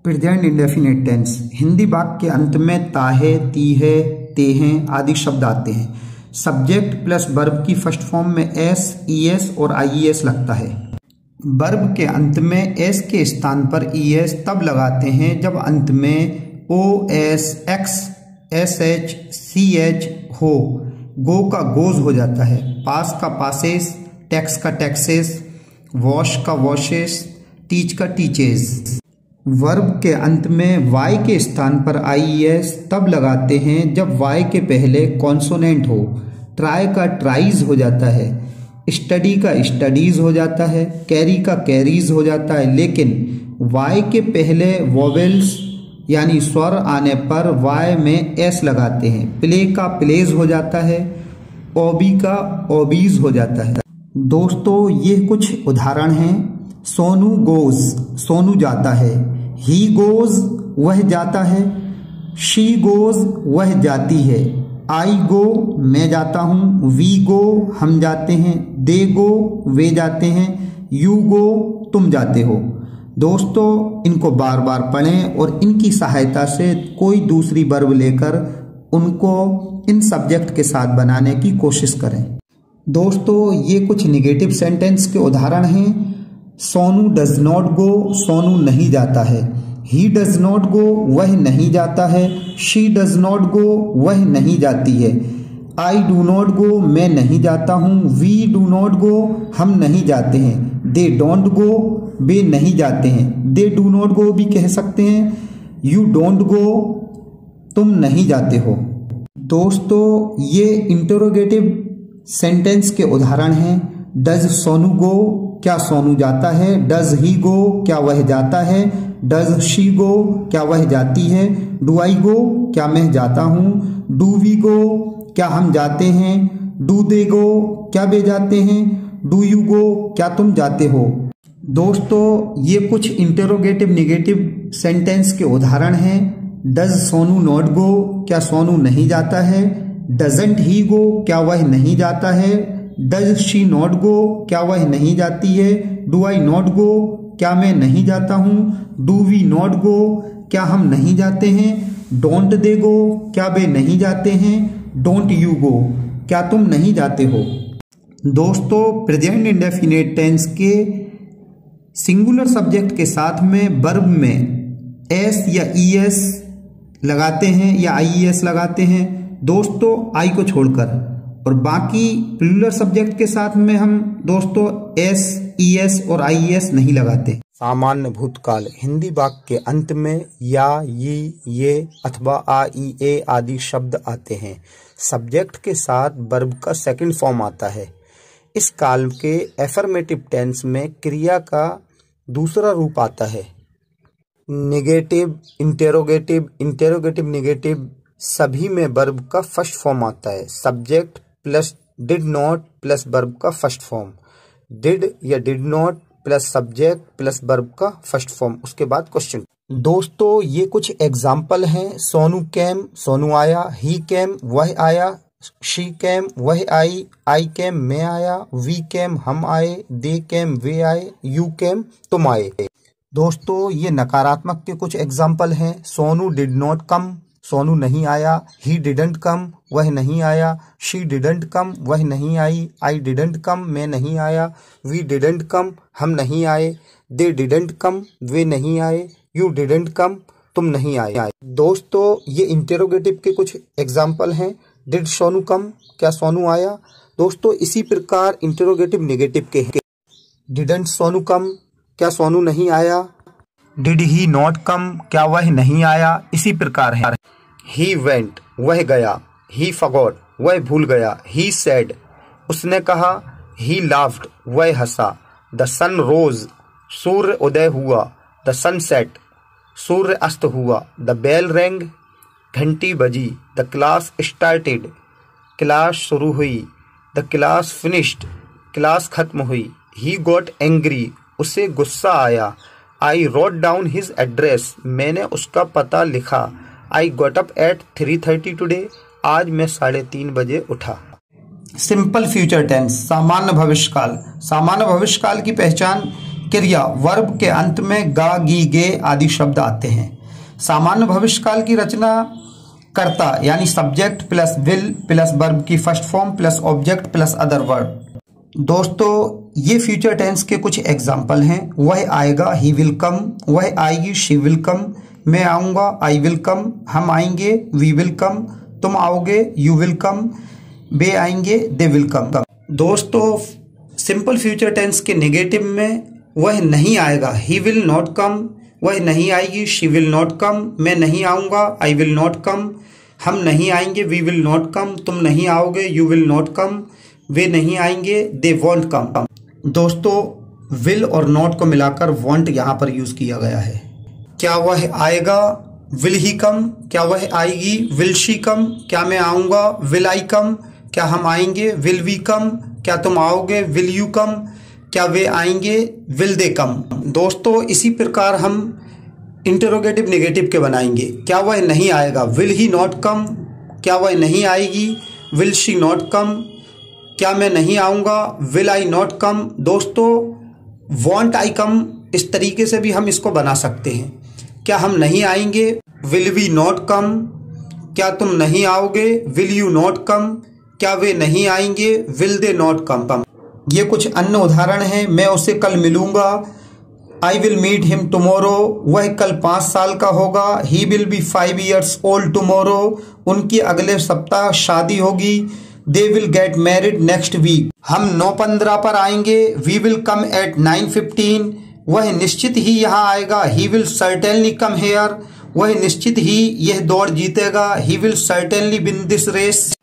Present indefinite tense. Hindi वाक्य के अंत में ताहे, तीहे, तेहें आदि शब्द आते हैं। सब्जेक्ट प्लस वर्ब की फर्स्ट फॉर्म में एस, ईएस और आईईएस लगता है। वर्ब के अंत में एस के स्थान पर ईएस तब लगाते हैं जब अंत में ओ, एस, एक्स, एस, एच, सी, एच हो। गो का गोज हो जाता है, पास का पासेस, टैक्स का टैक्सेस, वॉश का वॉशेस, टीच का टीचेस। वर्ब के अंत में वाई के स्थान पर आईईएस तब लगाते हैं जब वाई के पहले कॉन्सोनेंट हो। ट्राई का ट्राइज हो जाता है, स्टडी का स्टडीज हो जाता है, कैरी का कैरीज हो जाता है। लेकिन वाई के पहले वोवेल्स यानी स्वर आने पर वाई में एस लगाते हैं। प्ले का प्लेज हो जाता है, ओबी का ओबीज हो जाता है। दोस्तों ये कुछ उदाहरण हैं। सोनू गोज, सोनू जाता है। ही गोज, वह जाता है। शी गोज, वह जाती है। आई गो, मैं जाता हूँ। वी गो, हम जाते हैं। दे गो, वे जाते हैं। यू गो, तुम जाते हो। दोस्तों इनको बार बार पढ़ें और इनकी सहायता से कोई दूसरी वर्ब लेकर उनको इन सब्जेक्ट के साथ बनाने की कोशिश करें। दोस्तों ये कुछ निगेटिव सेंटेंस के उदाहरण हैं। Sonu does not go, Sonu नहीं जाता है। ही डज नॉट गो, वह नहीं जाता है। शी डज नॉट गो, वह नहीं जाती है। आई डू नॉट गो, मैं नहीं जाता हूँ। वी डू नॉट गो, हम नहीं जाते हैं। दे डोंट गो, वे नहीं जाते हैं। दे डू नॉट गो भी कह सकते हैं। यू डोंट गो, तुम नहीं जाते हो। दोस्तों ये इंटरोगेटिव सेंटेंस के उदाहरण हैं। डज सोनू गो, क्या सोनू जाता है। डज ही गो, क्या वह जाता है। डज शी गो, क्या वह जाती है। डू आई गो, क्या मैं जाता हूँ। डू वी गो, क्या हम जाते हैं। डू दे गो, क्या वे जाते हैं। डू यू गो, क्या तुम जाते हो। दोस्तों ये कुछ इंटरोगेटिव निगेटिव सेंटेंस के उदाहरण हैं। डज सोनू नॉट गो, क्या सोनू नहीं जाता है। डजंट ही गो, क्या वह नहीं जाता है। डज शी नॉट गो, क्या वह नहीं जाती है। डू आई नॉट गो, क्या मैं नहीं जाता हूँ। डू वी नॉट गो, क्या हम नहीं जाते हैं। डोंट दे गो, क्या वे नहीं जाते हैं। डोंट यू गो, क्या तुम नहीं जाते हो। दोस्तों प्रेजेंट इंडेफिनिट टेंस के सिंगुलर सब्जेक्ट के साथ में वर्ब में एस या ईएस लगाते हैं या आईईएस लगाते हैं दोस्तों आई को छोड़कर, और बाकी प्लूरल सब्जेक्ट के साथ में हम दोस्तों एस, ईएस और आईईएस नहीं लगाते। सामान्य भूतकाल। हिंदी वाक्य के अंत में या, ये अथवा आ, ई, ए आदि शब्द आते हैं। सब्जेक्ट के साथ वर्ब का सेकंड फॉर्म आता है। इस काल के एफर्मेटिव टेंस में क्रिया का दूसरा रूप आता है। नेगेटिव, इंटेरोगेटिव, इंटेरोगेटिव नेगेटिव सभी में वर्ब का फर्स्ट फॉर्म आता है। Subject plus did not plus verb का फर्स्ट फॉर्म। डिड या did not plus subject plus verb का फर्स्ट फॉर्म। उसके बाद क्वेश्चन। दोस्तों ये कुछ एग्जाम्पल हैं। सोनू कैम, सोनू आया। ही कैम, वह आया। शी कैम, वह आई। आई कैम, मैं आया। वी कैम, हम आए। दे कैम, वे आए। यू कैम, तुम आए। दोस्तों ये नकारात्मक के कुछ एग्जाम्पल हैं। Sonu did not come, Sonu नहीं आया। ही डिडंट कम, वह नहीं आया। शी डिडंट कम, वह नहीं आई। आई डिडंट कम, मैं नहीं आया। वी डिडंट कम, हम नहीं आए। दे डिडंट कम, वे नहीं आए। यू डिडंट कम, तुम नहीं आए। दोस्तों ये इंटेरोगेटिव के कुछ एग्जाम्पल हैं। डिड सोनू कम, क्या सोनू आया। दोस्तों इसी प्रकार इंटेरोगेटिव नेगेटिव के हैं। डिडंट सोनू कम, क्या सोनू नहीं आया। डिड ही नॉट कम, क्या वह नहीं आया। इसी प्रकार है। ही वेंट, वह गया। ही फॉरगॉट, वह भूल गया। ही सेड, उसने कहा। ही लाफ्ड, वह हंसा। द सन रोज, सूर्य उदय हुआ। द सन सेट, सूर्य अस्त हुआ। द बेल रैंग, घंटी बजी। द क्लास स्टार्टेड, क्लास शुरू हुई। द क्लास फिनिश्ड, क्लास खत्म हुई। ही गॉट एंग्री, उसे गुस्सा आया। I wrote down his address, मैंने उसका पता लिखा। I got up at 3:30 today, आज मैं 3:30 बजे उठा। सिंपल फ्यूचर टेंस, सामान्य भविष्यकाल। सामान्य भविष्यकाल की पहचान क्रिया वर्ब के अंत में गा, गी, गे आदि शब्द आते हैं। सामान्य भविष्यकाल की रचना कर्ता यानी subject plus will plus verb की first form plus object plus other verb. दोस्तों ये फ्यूचर टेंस के कुछ एग्जाम्पल हैं। वह आएगा, ही विल कम। वह आएगी, शी विल कम। मैं आऊँगा, आई विल कम। हम आएंगे, वी विल कम। तुम आओगे, यू विल कम। वे आएंगे, दे विल कम। दोस्तों सिंपल फ्यूचर टेंस के नेगेटिव में वह नहीं आएगा, ही विल नॉट कम। वह नहीं आएगी, शी विल नॉट कम। मैं नहीं आऊँगा, आई विल नॉट कम। हम नहीं आएंगे, वी विल नॉट कम। तुम नहीं आओगे, यू विल नॉट कम। वे नहीं आएंगे, दे वॉन्ट कम। दोस्तों विल और नॉट को मिलाकर वॉन्ट यहाँ पर यूज किया गया है। क्या वह आएगा, विल ही कम। क्या वह आएगी, विल शी कम। क्या मैं आऊँगा, विल आई कम। क्या हम आएंगे, विल वी कम। क्या तुम आओगे, विल यू कम। क्या वे आएंगे, विल दे कम। दोस्तों इसी प्रकार हम इंटरोगेटिव नेगेटिव के बनाएंगे। क्या वह नहीं आएगा, विल ही नॉट कम। क्या वह नहीं आएगी, विल शी नॉट कम। क्या मैं नहीं आऊँगा, विल आई नॉट कम। दोस्तों वॉन्ट आई कम इस तरीके से भी हम इसको बना सकते हैं। क्या हम नहीं आएंगे, विल वी नॉट कम। क्या तुम नहीं आओगे, विल यू नॉट कम। क्या वे नहीं आएंगे, विल दे नॉट कम। ये कुछ अन्य उदाहरण हैं। मैं उसे कल मिलूंगा, I will meet him tomorrow. वह कल 5 साल का होगा, he will be 5 years old tomorrow. उनकी अगले सप्ताह शादी होगी, they will get married next week. हम 9:15 पर आएंगे, वी विल कम एट 9:15। वह निश्चित ही यहाँ आएगा, he will certainly come here. वह निश्चित ही यह दौड़ जीतेगा, he will certainly win this race.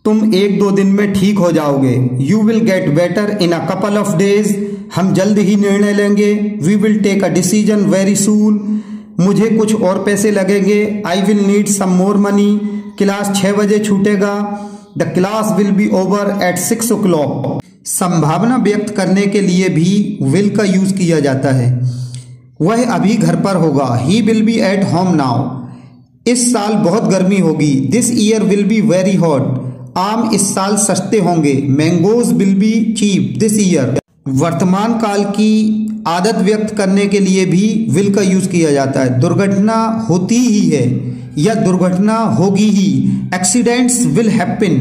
तुम 1-2 दिन में ठीक हो जाओगे, you will get better in a couple of days. हम जल्द ही निर्णय लेंगे, we will take a decision very soon. मुझे कुछ और पैसे लगेंगे, I will need some more money. Class 6 बजे छूटेगा, the class will be over eight 6 o'clock। संभावना व्यक्त करने के लिए भी विल का यूज किया जाता है। वह अभी घर पर होगा, he will be at home now. इस साल बहुत गर्मी होगी, this year will be very hot. आम इस साल सस्ते होंगे, mangoes will be cheap this year. वर्तमान काल की आदत व्यक्त करने के लिए भी विल का यूज किया जाता है। दुर्घटना होती ही है या दुर्घटना होगी ही, एक्सीडेंट्स विल हैपन।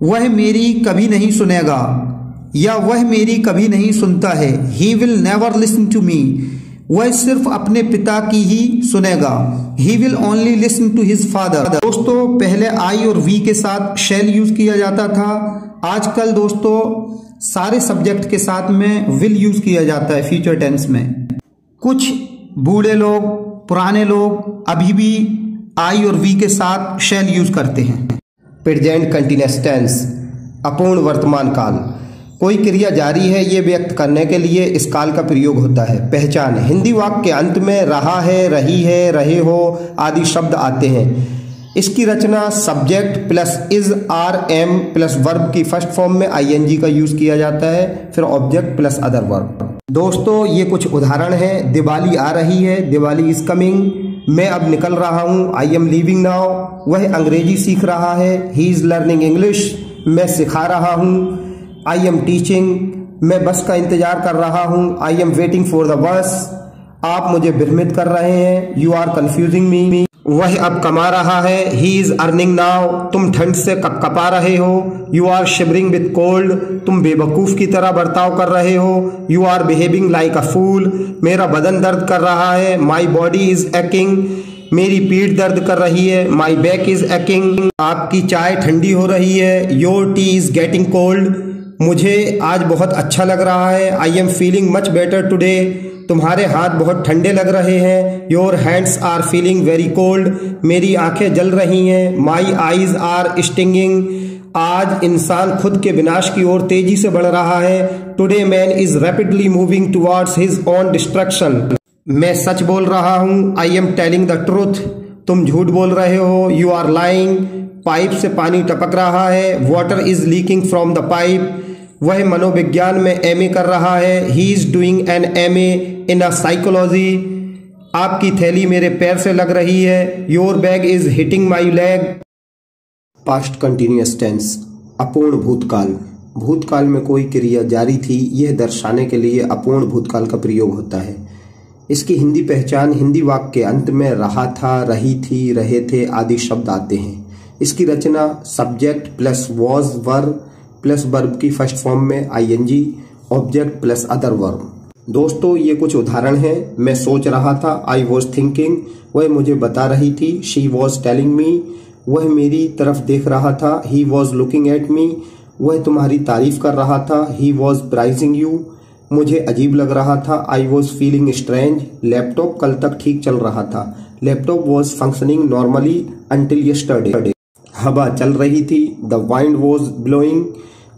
वह मेरी कभी नहीं सुनेगा या वह मेरी कभी नहीं सुनता है, he will never listen to me. वह सिर्फ अपने पिता की ही सुनेगा, he will only listen to his father. दोस्तों पहले आई और वी के साथ शैल यूज किया जाता था। आजकल दोस्तों सारे सब्जेक्ट के साथ में विल यूज किया जाता है फ्यूचर टेंस में। कुछ बूढ़े लोग, पुराने लोग अभी भी आई और वी के साथ शैल यूज करते हैं। प्रेजेंट कंटिन्यूअस टेंस, अपूर्ण वर्तमान काल। कोई क्रिया जारी है ये व्यक्त करने के लिए इस काल का प्रयोग होता है। पहचान, हिंदी वाक्य के अंत में रहा है, रही है, रहे हो आदि शब्द आते हैं। इसकी रचना subject plus is, are, am plus verb की फर्स्ट फॉर्म में आईएनजी का यूज किया जाता है, फिर ऑब्जेक्ट प्लस अदर वर्ब। दोस्तों ये कुछ उदाहरण हैं। दिवाली आ रही है, दिवाली इज कमिंग। मैं अब निकल रहा हूँ, आई एम लीविंग नाउ। वह अंग्रेजी सीख रहा है, ही इज लर्निंग इंग्लिश। मैं सिखा रहा हूँ, आई एम टीचिंग। मैं बस का इंतजार कर रहा हूँ, I am waiting for the bus. आप मुझे भ्रमित कर रहे हैं, यू आर कंफ्यूजिंग मी। वह अब कमा रहा है, ही इज अर्निंग नाउ। तुम ठंड से कपकपा रहे हो, you are shivering with cold. तुम बेवकूफ की तरह बर्ताव कर रहे हो, you are behaving like a fool. मेरा बदन दर्द कर रहा है, माई बॉडी इज एक्किंग। मेरी पीठ दर्द कर रही है, माई बैक इज एक्किंग। आपकी चाय ठंडी हो रही है, your tea is getting cold. मुझे आज बहुत अच्छा लग रहा है, I am feeling much better today. तुम्हारे हाथ बहुत ठंडे लग रहे हैं, your hands are feeling very cold. मेरी आंखें जल रही हैं, माई आईज आर स्टिंगिंग। आज इंसान खुद के विनाश की ओर तेजी से बढ़ रहा है, today man is rapidly moving towards his own destruction. मैं सच बोल रहा हूँ, I am telling the truth. तुम झूठ बोल रहे हो, यू आर लाइंग। पाइप से पानी टपक रहा है, water is leaking from the pipe. वह मनोविज्ञान में एमए कर रहा है, he is doing an MA in a psychology. आपकी थैली मेरे पैर से लग रही है, your bag is hitting my leg. Past continuous tense, अपूर्ण भूतकाल। भूतकाल में कोई क्रिया जारी थी, यह दर्शाने के लिए अपूर्ण भूतकाल का प्रयोग होता है। इसकी हिंदी पहचान, हिंदी वाक्य के अंत में रहा था, रही थी, रहे थे आदि शब्द आते हैं। इसकी रचना subject plus was verb plus verb की फर्स्ट फॉर्म में ING, object plus other verb. दोस्तों, ये कुछ उदाहरण हैं। मैं सोच रहा था, आई वॉज थिंकिंग, वह मुझे बता रही थी, शी वॉज टेलिंग मी, वह मेरी तरफ देख रहा था, he was looking at me, वह तुम्हारी तारीफ कर रहा था, ही वॉज प्राइजिंग यू, मुझे अजीब लग रहा था, I was feeling strange, laptop कल तक ठीक चल रहा था, laptop was functioning normally until yesterday, हवा चल रही थी, द वाइंड वॉज ब्लोइंग,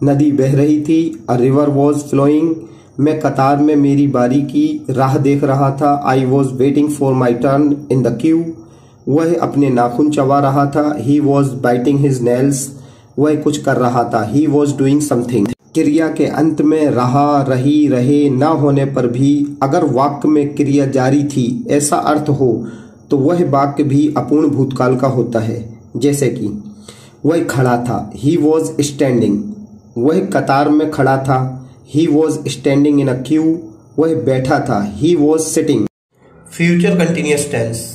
नदी बह रही थी, अ रिवर वॉज फ्लोइंग, मैं कतार में मेरी बारी की राह देख रहा था, I was waiting for my turn in the Q, वह अपने नाखून चबा रहा था, he was biting his nails, वह कुछ कर रहा था, ही वॉज डूइंग समथिंग। क्रिया के अंत में रहा, रही, रहे न होने पर भी अगर वाक्य में क्रिया जारी थी ऐसा अर्थ हो तो वह वाक्य भी अपूर्ण भूतकाल का होता है। जैसे कि वह खड़ा था, ही वॉज स्टैंडिंग, वह कतार में खड़ा था, he was standing in a queue, वह बैठा था, he was sitting. Future continuous tense,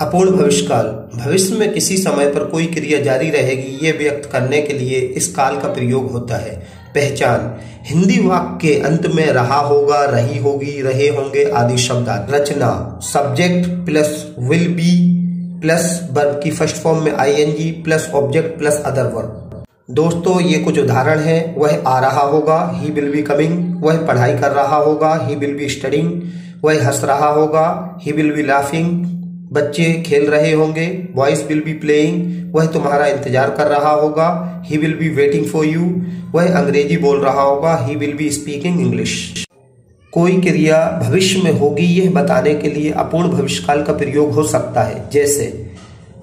अपूर्ण भविष्यकाल, भविष्य में किसी समय पर कोई क्रिया जारी रहेगी ये व्यक्त करने के लिए इस काल का प्रयोग होता है। पहचान, हिंदी वाक्य के अंत में रहा होगा, रही होगी, रहे होंगे आदि शब्द आते। रचना subject plus will be plus verb की फर्स्ट फॉर्म में ING plus object plus other verb. दोस्तों, ये कुछ उदाहरण हैं। वह आ रहा होगा, ही विल बी कमिंग, वह पढ़ाई कर रहा होगा, ही विल बी स्टडिंग, वह हंस रहा होगा, ही विल बी लाफिंग, बच्चे खेल रहे होंगे, बॉयज विल बी प्लेइंग, वह तुम्हारा इंतजार कर रहा होगा, he will be waiting for you, वह अंग्रेजी बोल रहा होगा, he will be speaking English. कोई क्रिया भविष्य में होगी यह बताने के लिए अपूर्ण भविष्यकाल का प्रयोग हो सकता है। जैसे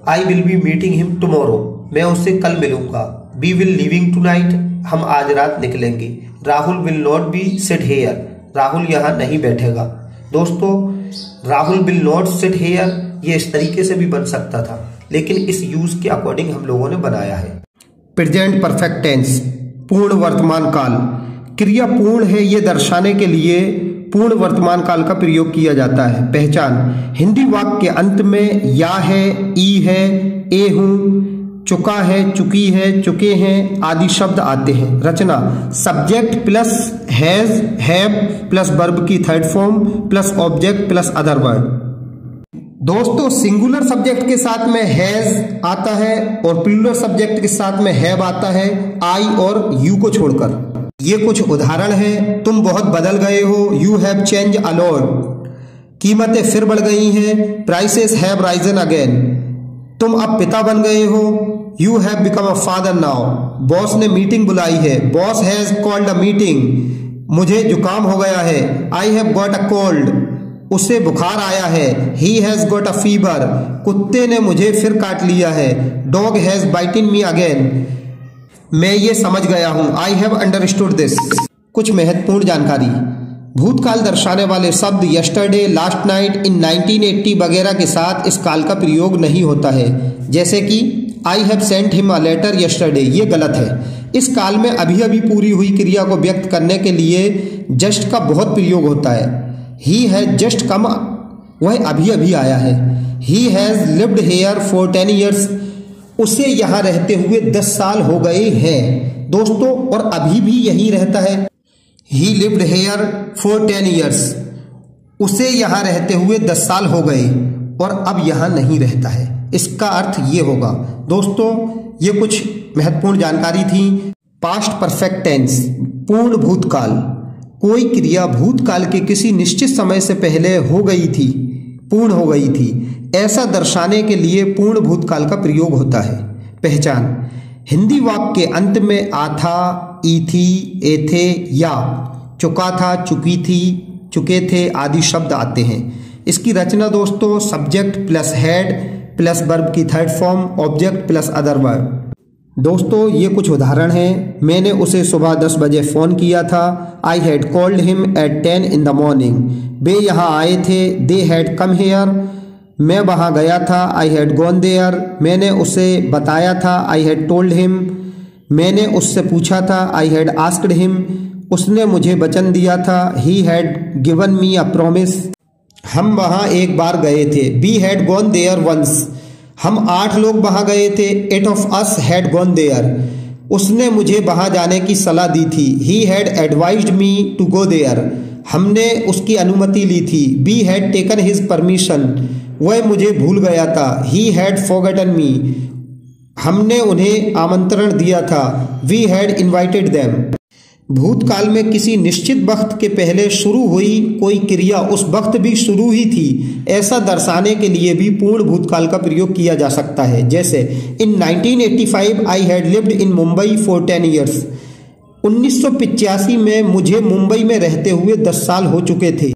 I will be meeting him tomorrow, मैं उससे कल मिलूंगा, वी विल लिविंग टुनाइट, हम आज रात निकलेंगे, Rahul will not be sit here, Rahul यहाँ नहीं बैठेगा। दोस्तों, Rahul will not sit here ये इस तरीके से भी बन सकता था, लेकिन इस यूज के अकॉर्डिंग हम लोगों ने बनाया है। प्रेजेंट परफेक्ट टेंस, पूर्ण वर्तमान काल, क्रिया पूर्ण है ये दर्शाने के लिए पूर्ण वर्तमान काल का प्रयोग किया जाता है। पहचान, हिंदी वाक्य के अंत में या है, ई है, ए हूं, चुका है, चुकी है, चुके हैं आदि शब्द आते हैं। रचना subject plus has, have plus verb की third form plus object plus other verb. दोस्तों, सिंगुलर सब्जेक्ट के साथ में हैज आता है और प्लूरल सब्जेक्ट के साथ में हैव आता है, आई और यू को छोड़कर। ये कुछ उदाहरण हैं। तुम बहुत बदल गए हो, you have change a lot, कीमतें फिर बढ़ गई हैं, प्राइसेस हैव राइजन अगेन, तुम अब पिता बन गए हो, you have become a father now, boss ने मीटिंग बुलाई है, boss has called a meeting, मुझे जुकाम हो गया है, I have got a cold, उसे बुखार आया है, he has got a fever, कुत्ते ने मुझे फिर काट लिया है, डॉग हैज बाइटन मी अगेन, मैं ये समझ गया हूं, आई हैव अंडरस्टूड दिस। कुछ महत्वपूर्ण जानकारी, भूतकाल दर्शाने वाले शब्द यस्टरडे, लास्ट नाइट, इन 1980 वगैरह के साथ इस काल का प्रयोग नहीं होता है। जैसे कि I have sent him a letter yesterday, ये गलत है। इस काल में अभी अभी पूरी हुई क्रिया को व्यक्त करने के लिए जस्ट का बहुत प्रयोग होता है। ही हैज जस्ट कम, वह अभी अभी आया है। He has lived here for 10 years, उसे यहाँ रहते हुए 10 साल हो गए हैं। दोस्तों, और अभी भी यहीं रहता है। He lived here for 10 years, उसे यहाँ रहते हुए 10 साल हो गए और अब यहाँ नहीं रहता है। इसका अर्थ ये होगा। दोस्तों, ये कुछ महत्वपूर्ण जानकारी थी। पास्ट परफेक्ट टेंस, पूर्ण भूतकाल, कोई क्रिया भूतकाल के किसी निश्चित समय से पहले हो गई थी, पूर्ण हो गई थी, ऐसा दर्शाने के लिए पूर्ण भूतकाल का प्रयोग होता है। पहचान, हिंदी वाक्य के अंत में आ था, ई थी, ए थे या चुका था, चुकी थी, चुके थे आदि शब्द आते हैं। इसकी रचना दोस्तों subject plus had plus verb की third form, object plus other verb. दोस्तों, ये कुछ उदाहरण हैं। मैंने उसे सुबह 10 बजे फ़ोन किया था, I had called him at 10 in the morning, वे यहाँ आए थे, दे हैड कम हेयर, मैं वहाँ गया था, आई हैड गॉन देयर, मैंने उसे बताया था, आई हैड टोल्ड हिम, मैंने उससे पूछा था, आई हैड आस्क्ड हिम, उसने मुझे वचन दिया था, he had given me a promise, हम वहाँ एक बार गए थे, we had gone there once, हम 8 लोग वहाँ गए थे, 8 of us had gone there, उसने मुझे वहाँ जाने की सलाह दी थी, he had advised me to go there, हमने उसकी अनुमति ली थी, we had taken his permission, वह मुझे भूल गया था, ही हैड फॉरगॉटन मी, हमने उन्हें आमंत्रण दिया था, वी हैड इनवाइटेड देम। भूतकाल में किसी निश्चित वक्त के पहले शुरू हुई कोई क्रिया उस वक्त भी शुरू ही थी, ऐसा दर्शाने के लिए भी पूर्ण भूतकाल का प्रयोग किया जा सकता है। जैसे इन 1985 I had lived in Mumbai for 10 years, 1985 में मुझे मुंबई में रहते हुए 10 साल हो चुके थे।